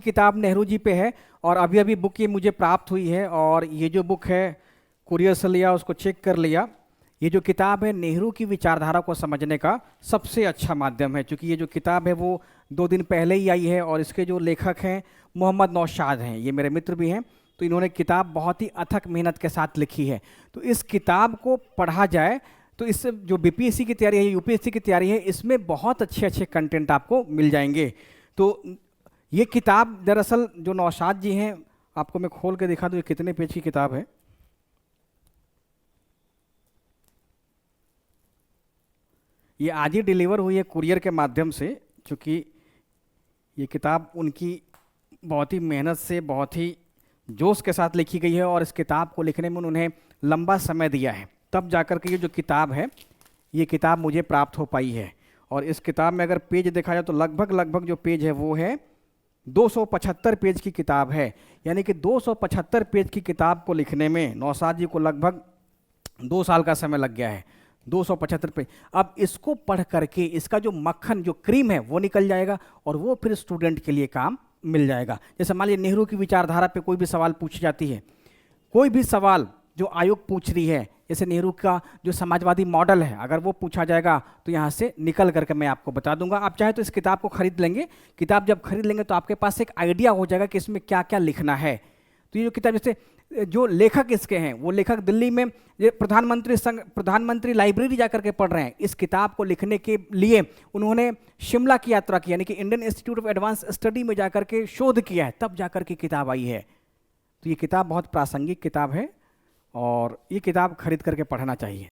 किताब नेहरू जी पे है और अभी अभी बुक ये मुझे प्राप्त हुई है और ये जो बुक है कुरियर से लिया, उसको चेक कर लिया। ये जो किताब है नेहरू की विचारधारा को समझने का सबसे अच्छा माध्यम है, क्योंकि ये जो किताब है वो 2 दिन पहले ही आई है और इसके जो लेखक हैं मोहम्मद नौशाद हैं, ये मेरे मित्र भी हैं। तो इन्होंने किताब बहुत ही अथक मेहनत के साथ लिखी है। तो इस किताब को पढ़ा जाए तो इससे जो बीपीएससी की तैयारी है, यूपीएससी की तैयारी है, इसमें बहुत अच्छे अच्छे कंटेंट आपको मिल जाएंगे। तो ये किताब दरअसल जो नौशाद जी हैं, आपको मैं खोल के दिखा दूं ये कितने पेज की किताब है। ये आज ही डिलीवर हुई है कुरियर के माध्यम से, क्योंकि ये किताब उनकी बहुत ही मेहनत से, बहुत ही जोश के साथ लिखी गई है और इस किताब को लिखने में उन्होंने लंबा समय दिया है, तब जाकर के ये जो किताब है ये किताब मुझे प्राप्त हो पाई है। और इस किताब में अगर पेज देखा जाए तो लगभग जो पेज है वो है 275 पेज की किताब है। यानी कि 275 पेज की किताब को लिखने में नौशाद जी को लगभग 2 साल का समय लग गया है। 275 पेज। अब इसको पढ़ करके इसका जो मक्खन, जो क्रीम है वो निकल जाएगा और वो फिर स्टूडेंट के लिए काम मिल जाएगा। जैसे मान लीजिए नेहरू की विचारधारा पे कोई भी सवाल पूछी जाती है, कोई भी सवाल जो आयोग पूछ रही है, जैसे नेहरू का जो समाजवादी मॉडल है, अगर वो पूछा जाएगा तो यहाँ से निकल करके मैं आपको बता दूंगा। आप चाहे तो इस किताब को खरीद लेंगे। किताब जब खरीद लेंगे तो आपके पास एक आइडिया हो जाएगा कि इसमें क्या क्या लिखना है। तो ये जो किताब, जैसे जो लेखक इसके हैं वो लेखक दिल्ली में ये प्रधानमंत्री लाइब्रेरी जाकर के पढ़ रहे हैं। इस किताब को लिखने के लिए उन्होंने शिमला की यात्रा की, यानी कि Indian institute of advance study में जाकर के शोध किया है, तब जाकर के किताब आई है। तो ये किताब बहुत प्रासंगिक किताब है और ये किताब खरीद करके पढ़ना चाहिए।